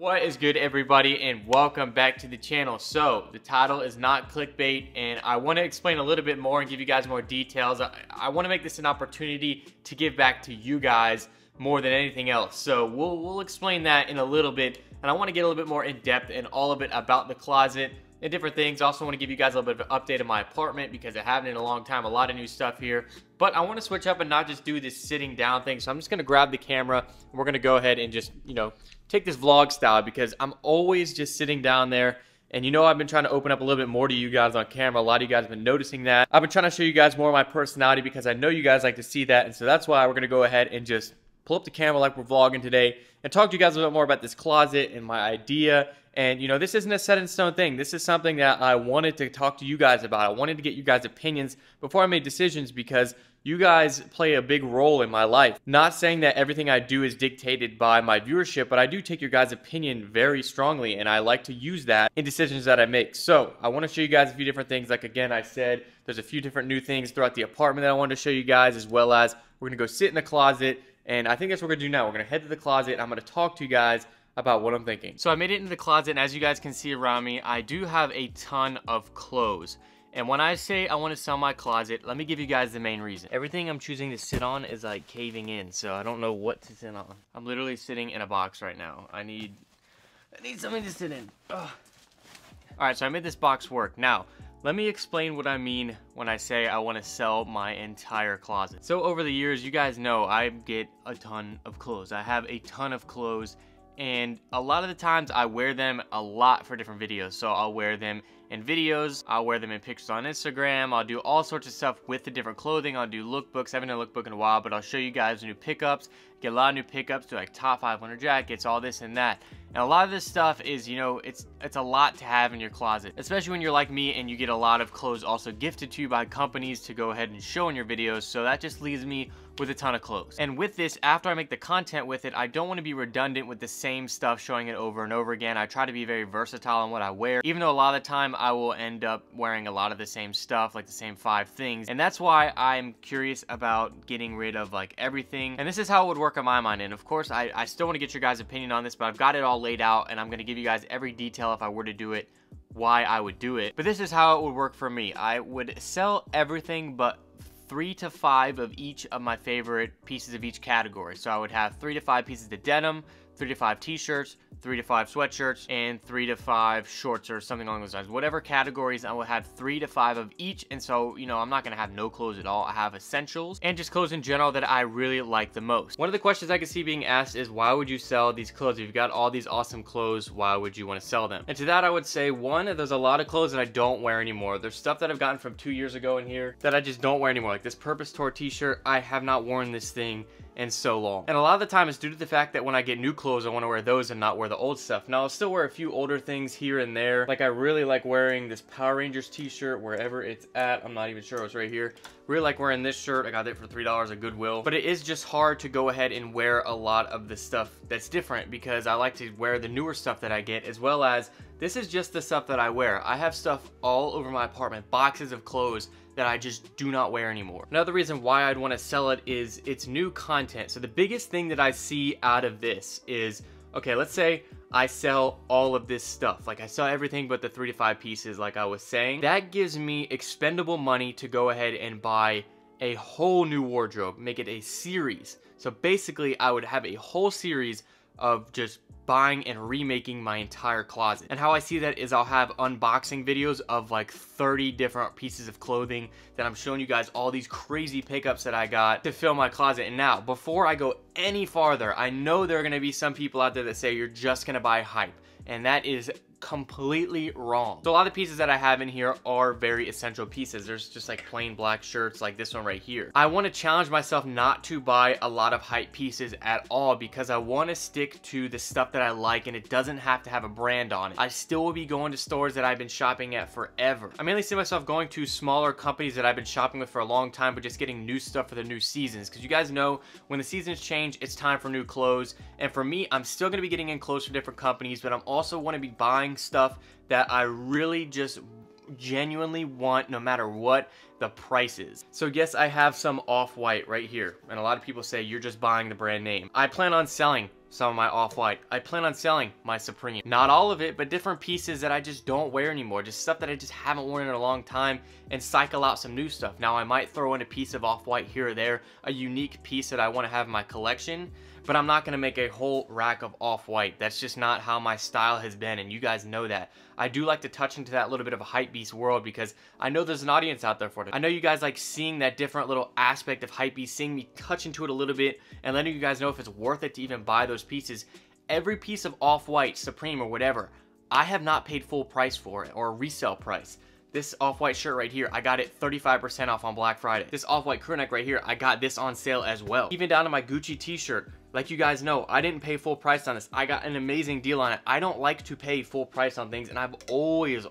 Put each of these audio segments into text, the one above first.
What is good, everybody, and welcome back to the channel. So the title is not clickbait, and I want to explain a little bit more and give you guys more details. I want to make this an opportunity to give back to you guys more than anything else. So we'll explain that in a little bit, and I want to get a little bit more in depth in all of it about the closet and different things. I also want to give you guys a little bit of an update of my apartment because I haven't in a long time. A lot of new stuff here, but I want to switch up and not just do this sitting down thing. So I'm just going to grab the camera and we're going to go ahead and just, take this vlog style because I'm always just sitting down there. And I've been trying to open up a little bit more to you guys on camera. A lot of you guys have been noticing that. I've been trying to show you guys more of my personality because I know you guys like to see that. And so that's why we're going to go ahead and just pull up the camera like we're vlogging today and talk to you guys a little bit more about this closet and my idea. And this isn't a set in stone thing. This is something that I wanted to talk to you guys about. I wanted to get you guys' opinions before I made decisions because you guys play a big role in my life. Not saying that everything I do is dictated by my viewership, but I do take your guys' opinion very strongly, and I like to use that in decisions that I make. So I want to show you guys a few different things. Like, again, I said there's a few different new things throughout the apartment that I wanted to show you guys, as well as we're going to go sit in the closet, and I think that's what we're going to do now. We're going to head to the closet, and I'm going to talk to you guys about what I'm thinking. So I made it into the closet, and as you guys can see around me, I do have a ton of clothes. And when I say I want to sell my closet, let me give you guys the main reason. Everything I'm choosing to sit on is like caving in, so I don't know what to sit on. I'm literally sitting in a box right now. I need something to sit in. Ugh. All right, so I made this box work. Now, let me explain what I mean when I say I want to sell my entire closet. So over the years, you guys know I get a ton of clothes. I have a ton of clothes, and a lot of the times I wear them a lot for different videos. So I'll wear them in videos, I'll wear them in pictures on Instagram, I'll do all sorts of stuff with the different clothing, I'll do lookbooks. I haven't done a lookbook in a while, but I'll show you guys new pickups, get a lot of new pickups to like top 500 jackets, all this and that. And a lot of this stuff is, it's a lot to have in your closet, especially when you're like me and you get a lot of clothes also gifted to you by companies to go ahead and show in your videos. So that just leaves me with a ton of clothes. And with this, after I make the content with it, I don't want to be redundant with the same stuff, showing it over and over again. I try to be very versatile in what I wear, even though a lot of the time I will end up wearing a lot of the same stuff, like the same 5 things. And that's why I'm curious about getting rid of like everything. And this is how it would work on my mind. And of course, I still want to get your guys' opinion on this, but I've got it all laid out and I'm going to give you guys every detail if I were to do it, why I would do it. But this is how it would work for me. I would sell everything but 3 to 5 of each of my favorite pieces of each category. So I would have 3 to 5 pieces of denim, 3 to 5 t-shirts, 3 to 5 sweatshirts, and 3 to 5 shorts or something along those lines. Whatever categories, I will have 3 to 5 of each. And so, I'm not going to have no clothes at all. I have essentials and just clothes in general that I really like the most. One of the questions I can see being asked is, why would you sell these clothes? If you've got all these awesome clothes, why would you want to sell them? And to that, I would say, one, there's a lot of clothes that I don't wear anymore. There's stuff that I've gotten from 2 years ago in here that I just don't wear anymore. Like this Purpose Tour t-shirt, I have not worn this thing in so long. And a lot of the time it's due to the fact that when I get new clothes, I want to wear those and not wear the old stuff. Now, I'll still wear a few older things here and there. Like I really like wearing this Power Rangers t-shirt wherever it's at. I'm not even sure, it's right here. Really like wearing this shirt. I got it for $3 at Goodwill. But it is just hard to go ahead and wear a lot of the stuff that's different because I like to wear the newer stuff that I get, as well as this is just the stuff that I wear. I have stuff all over my apartment, boxes of clothes that I just do not wear anymore. Another reason why I'd want to sell it is it's new content. So the biggest thing that I see out of this is, okay, let's say I sell all of this stuff. Like I sell everything but the 3 to 5 pieces like I was saying. That gives me expendable money to go ahead and buy a whole new wardrobe, make it a series. So basically I would have a whole series of just buying and remaking my entire closet. And how I see that is I'll have unboxing videos of like 30 different pieces of clothing that I'm showing you guys all these crazy pickups that I got to fill my closet. And now, before I go any farther, I know there are gonna be some people out there that say you're just gonna buy hype, and that is completely wrong. So a lot of the pieces that I have in here are very essential pieces. There's just like plain black shirts like this one right here. I want to challenge myself not to buy a lot of hype pieces at all because I want to stick to the stuff that I like, and it doesn't have to have a brand on it. I still will be going to stores that I've been shopping at forever. I mainly see myself going to smaller companies that I've been shopping with for a long time, but just getting new stuff for the new seasons, because you guys know when the seasons change, it's time for new clothes. And for me, I'm still going to be getting in clothes from different companies, but I'm also want to be buying stuff that I really just genuinely want, no matter what the price is. So yes, I have some off-white right here, and a lot of people say you're just buying the brand name. I plan on selling some of my off-white. I plan on selling my Supreme. Not all of it, but different pieces that I just don't wear anymore. Just stuff that I just haven't worn in a long time, and cycle out some new stuff. Now I might throw in a piece of off-white here or there, a unique piece that I want to have in my collection, but I'm not going to make a whole rack of off-white. That's just not how my style has been, and you guys know that. I do like to touch into that little bit of a hypebeast world because I know there's an audience out there for it. I know you guys like seeing that different little aspect of hypebeast, seeing me touch into it a little bit and letting you guys know if it's worth it to even buy those pieces. Every piece of off-white, Supreme, or whatever, I have not paid full price for it or a resale price. This off-white shirt right here, I got it 35% off on Black Friday. This off-white crew neck right here, I got this on sale as well. Even down to my Gucci t-shirt. Like you guys know, I didn't pay full price on this. I got an amazing deal on it. I don't like to pay full price on things, and I've always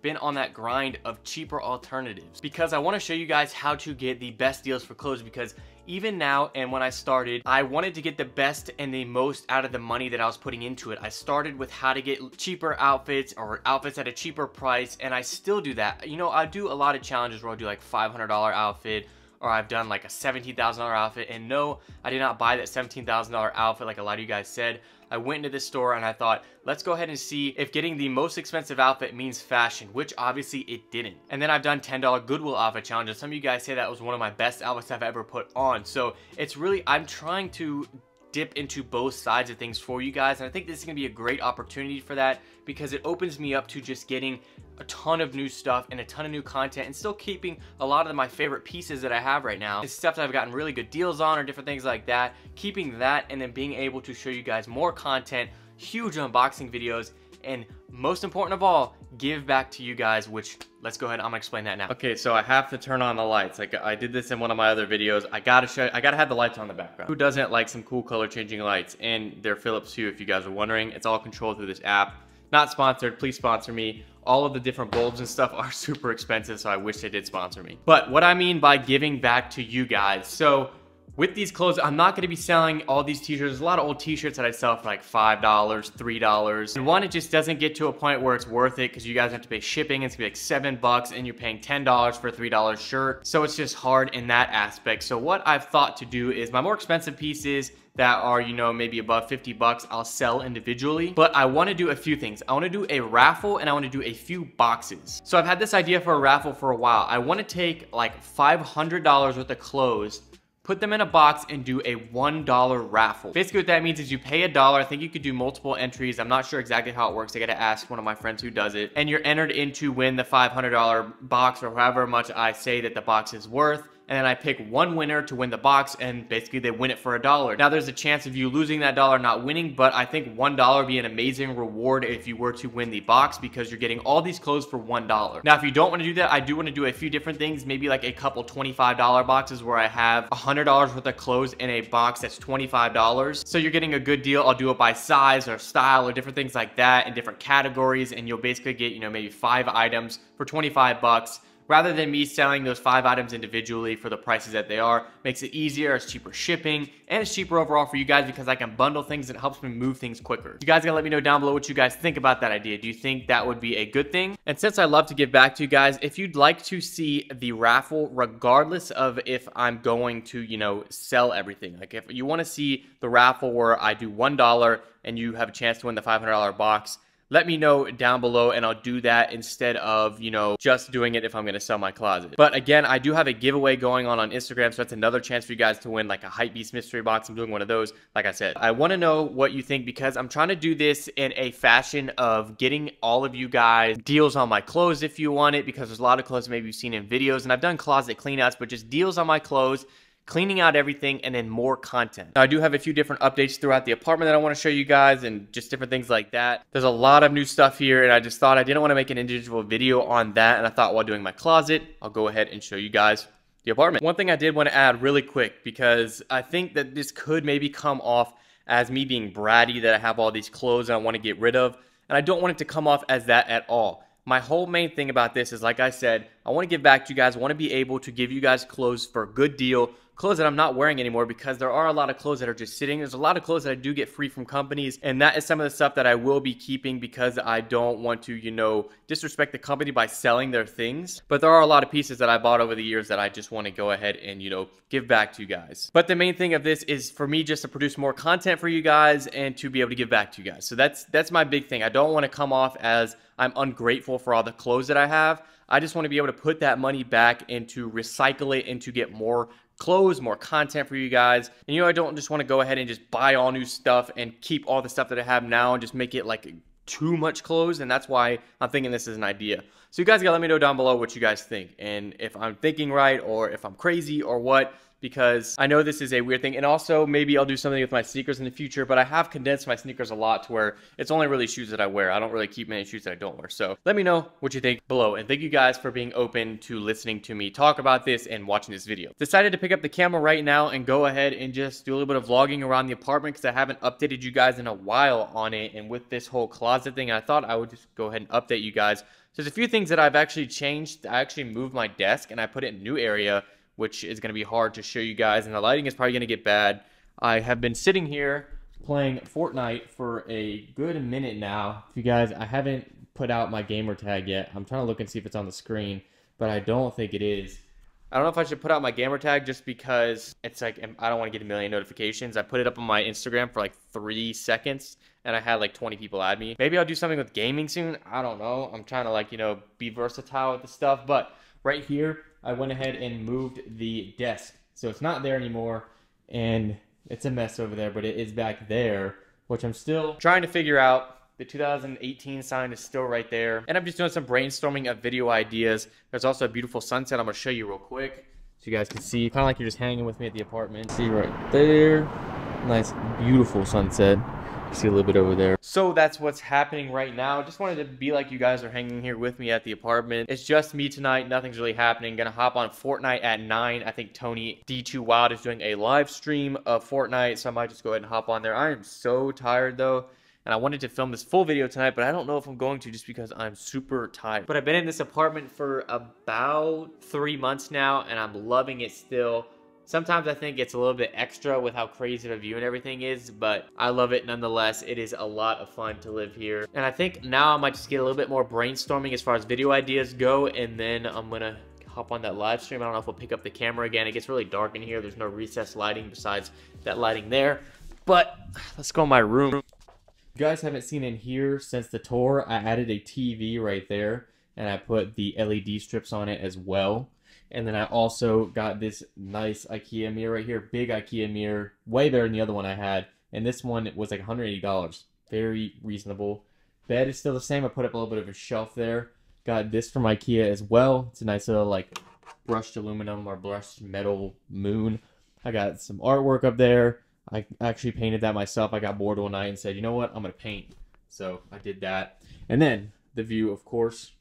been on that grind of cheaper alternatives because I want to show you guys how to get the best deals for clothes, because even now and when I started, I wanted to get the best and the most out of the money that I was putting into it. I started with how to get cheaper outfits or outfits at a cheaper price, and I still do that. You know, I do a lot of challenges where I'll do like $500 outfit, or I've done like a $17,000 outfit, and no, I did not buy that $17,000 outfit like a lot of you guys said. I went into this store and I thought, let's go ahead and see if getting the most expensive outfit means fashion, which obviously it didn't. And then I've done $10 Goodwill outfit challenges. Some of you guys say that was one of my best outfits I've ever put on. So it's really, I'm trying to dip into both sides of things for you guys, and I think this is gonna be a great opportunity for that because it opens me up to just getting a ton of new stuff and a ton of new content, and still keeping a lot of my favorite pieces that I have right now. It's stuff that I've gotten really good deals on or different things like that. Keeping that and then being able to show you guys more content, huge unboxing videos, and most important of all, give back to you guys, which let's go ahead, I'm gonna explain that now. Okay, so I have to turn on the lights. Like I did this in one of my other videos. I gotta have the lights on the background. Who doesn't like some cool color changing lights? And they're Philips too, if you guys are wondering. It's all controlled through this app. Not sponsored, please sponsor me. All of the different bulbs and stuff are super expensive, so I wish they did sponsor me. But what I mean by giving back to you guys, so with these clothes, I'm not going to be selling all these t-shirts. There's a lot of old t-shirts that I sell for like $5, $3. And one, it just doesn't get to a point where it's worth it because you guys have to pay shipping. It's going to be like $7 and you're paying $10 for a $3 shirt. So it's just hard in that aspect. So what I've thought to do is my more expensive pieces that are, you know, maybe above $50, I'll sell individually. But I want to do a few things. I want to do a raffle and I want to do a few boxes. So I've had this idea for a raffle for a while. I want to take like $500 worth of clothes, put them in a box, and do a $1 raffle. Basically what that means is you pay $1. I think you could do multiple entries. I'm not sure exactly how it works. I gotta ask one of my friends who does it. And you're entered in to win the $500 box, or however much I say that the box is worth. And then I pick one winner to win the box, and basically they win it for $1. Now there's a chance of you losing that dollar, not winning, but I think $1 would be an amazing reward if you were to win the box because you're getting all these clothes for $1. Now if you don't want to do that, I do want to do a few different things, maybe like a couple $25 boxes where I have $100 worth of clothes in a box that's $25. So you're getting a good deal. I'll do it by size or style or different things like that in different categories, and you'll basically get, you know, maybe 5 items for $25. Rather than me selling those 5 items individually for the prices that they are, makes it easier, it's cheaper shipping, and it's cheaper overall for you guys because I can bundle things and it helps me move things quicker. You guys gotta let me know down below what you guys think about that idea. Do you think that would be a good thing? And since I love to give back to you guys, if you'd like to see the raffle, regardless of if I'm going to, you know, sell everything, like if you want to see the raffle where I do $1 and you have a chance to win the $500 box, let me know down below and I'll do that instead of, you know, just doing it if I'm going to sell my closet. But again, I do have a giveaway going on Instagram, so that's another chance for you guys to win like a Hypebeast mystery box. I'm doing one of those. Like I said, I want to know what you think because I'm trying to do this in a fashion of getting all of you guys deals on my clothes if you want it, because there's a lot of clothes maybe you've seen in videos, and I've done closet cleanouts, but just deals on my clothes, cleaning out everything, and then more content. Now, I do have a few different updates throughout the apartment that I want to show you guys and just different things like that. There's a lot of new stuff here, and I just thought I didn't want to make an individual video on that, and I thought while doing my closet, I'll go ahead and show you guys the apartment. One thing I did want to add really quick, because I think that this could maybe come off as me being bratty, that I have all these clothes and I want to get rid of, and I don't want it to come off as that at all. My whole main thing about this is, like I said, I want to give back to you guys. I want to be able to give you guys clothes for a good deal, clothes that I'm not wearing anymore, because there are a lot of clothes that are just sitting. There's a lot of clothes that I do get free from companies, and that is some of the stuff that I will be keeping because I don't want to, you know, disrespect the company by selling their things. But there are a lot of pieces that I bought over the years that I just want to go ahead and, you know, give back to you guys. But the main thing of this is for me just to produce more content for you guys and to be able to give back to you guys. So that's my big thing. I don't want to come off as I'm ungrateful for all the clothes that I have. I just want to be able to put that money back and to recycle it and to get more clothes, more content for you guys. And, you know, I don't just want to go ahead and just buy all new stuff and keep all the stuff that I have now and just make it like too much clothes. And that's why I'm thinking this is an idea. So you guys gotta let me know down below what you guys think and if I'm thinking right or if I'm crazy or what, because I know this is a weird thing. And also maybe I'll do something with my sneakers in the future, but I have condensed my sneakers a lot to where it's only really shoes that I wear. I don't really keep many shoes that I don't wear. So let me know what you think below. And thank you guys for being open to listening to me talk about this and watching this video. Decided to pick up the camera right now and go ahead and just do a little bit of vlogging around the apartment because I haven't updated you guys in a while on it. And with this whole closet thing, I thought I would just go ahead and update you guys. So there's a few things that I've actually changed. I actually moved my desk and I put it in a new area, which is going to be hard to show you guys, and the lighting is probably going to get bad. I have been sitting here playing Fortnite for a good minute now. If you guys, I haven't put out my gamer tag yet. I'm trying to look and see if it's on the screen, but I don't think it is. I don't know if I should put out my gamer tag just because it's like, I don't want to get a million notifications. I put it up on my Instagram for like 3 seconds and I had like 20 people add me. Maybe I'll do something with gaming soon. I don't know. I'm trying to, like, you know, be versatile with the stuff, but right here, I went ahead and moved the desk. So it's not there anymore, and it's a mess over there, but it is back there, which I'm still trying to figure out. The 2018 sign is still right there. And I'm just doing some brainstorming of video ideas. There's also a beautiful sunset I'm going to show you real quick so you guys can see. Kind of like you're just hanging with me at the apartment. See right there. Nice, beautiful sunset. See a little bit over there. So that's what's happening right now. Just wanted to be like you guys are hanging here with me at the apartment. It's just me tonight. Nothing's really happening. Gonna hop on Fortnite at 9. I think Tony D2 Wild is doing a live stream of Fortnite, so I might just go ahead and hop on there. I am so tired though, and I wanted to film this full video tonight, but I don't know if I'm going to just because I'm super tired. But I've been in this apartment for about 3 months now, and I'm loving it still. Sometimes I think it's a little bit extra with how crazy the view and everything is, but I love it nonetheless. It is a lot of fun to live here. And I think now I might just get a little bit more brainstorming as far as video ideas go, and then I'm gonna hop on that live stream. I don't know if we'll pick up the camera again. It gets really dark in here. There's no recessed lighting besides that lighting there. But let's go in my room. If you guys haven't seen in here since the tour, I added a TV right there, and I put the LED strips on it as well. And then I also got this nice IKEA mirror right here, big IKEA mirror, way better than the other one I had. And this one was like $180, very reasonable. Bed is still the same. I put up a little bit of a shelf there. Got this from IKEA as well. It's a nice little like brushed aluminum or brushed metal moon. I got some artwork up there. I actually painted that myself. I got bored one night and said, you know what, I'm gonna paint. So I did that. And then the view, of course.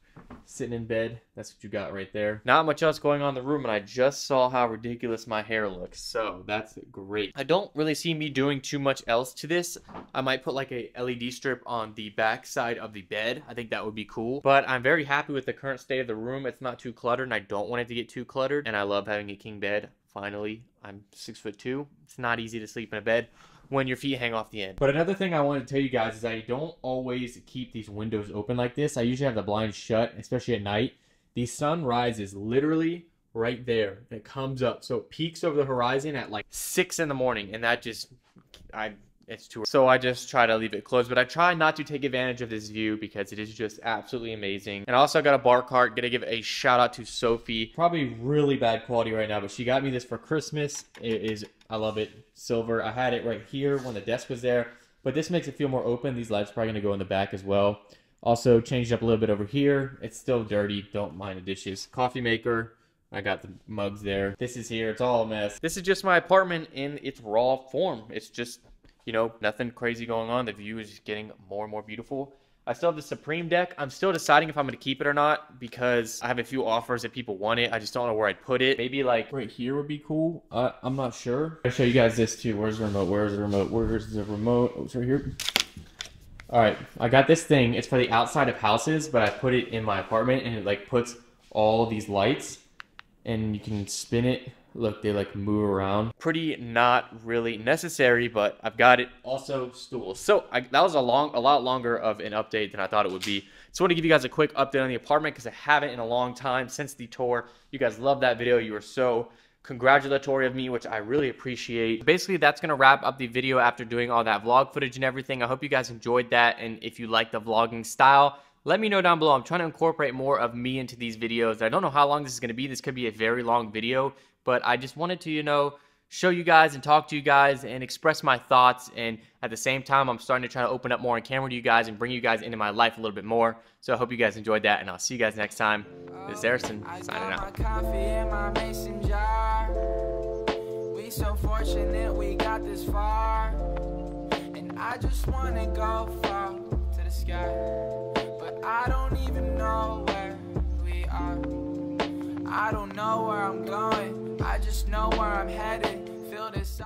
Sitting in bed, that's what you got right there. Not much else going on in the room, and I just saw how ridiculous my hair looks, so that's great. I don't really see me doing too much else to this. I might put like a LED strip on the back side of the bed. I think that would be cool, but I'm very happy with the current state of the room. It's not too cluttered, and I don't want it to get too cluttered, and I love having a king bed. Finally, I'm 6'2". It's not easy to sleep in a bed when your feet hang off the end. But another thing I want to tell you guys is I don't always keep these windows open like this. I usually have the blinds shut, especially at night. The sun rises literally right there. And it comes up. So it peaks over the horizon at like 6 in the morning. And that just, it's too early. So I just try to leave it closed. But I try not to take advantage of this view because it is just absolutely amazing. And I also got a bar cart. Gonna give a shout out to Sophie. Probably really bad quality right now, but she got me this for Christmas. It is, I love it. Silver. I had it right here when the desk was there, but this makes it feel more open. These lights are probably gonna go in the back as well. Also changed up a little bit over here. It's still dirty. Don't mind the dishes. Coffee maker. I got the mugs there. This is here. It's all a mess. This is just my apartment in its raw form. It's just, you know, nothing crazy going on. The view is just getting more and more beautiful. I still have the Supreme deck. I'm still deciding if I'm going to keep it or not because I have a few offers that people want it. I just don't know where I'd put it. Maybe like right here would be cool. I'm not sure. I'll show you guys this too. Where's the remote? Where's the remote? Where's the remote? Oh, it's right here. All right. I got this thing. It's for the outside of houses, but I put it in my apartment and it like puts all these lights, and you can spin it. Look, they like move around. Pretty not really necessary, but I've got it. Also stools. So that was a lot longer of an update than I thought it would be. Just want to give you guys a quick update on the apartment because I haven't in a long time since the tour. You guys loved that video. You were so congratulatory of me, which I really appreciate. Basically, that's gonna wrap up the video after doing all that vlog footage and everything. I hope you guys enjoyed that, and if you like the vlogging style, let me know down below. I'm trying to incorporate more of me into these videos. I don't know how long this is gonna be. This could be a very long video, but I just wanted to, you know, show you guys and talk to you guys and express my thoughts, and at the same time, I'm starting to try to open up more on camera to you guys and bring you guys into my life a little bit more. So I hope you guys enjoyed that, and I'll see you guys next time. This is Harrison, signing out. We so fortunate we got this far, and I just wanna go far to the sky, but I don't even know where we are. I don't know where I'm going, I just know where I'm headed. Feel this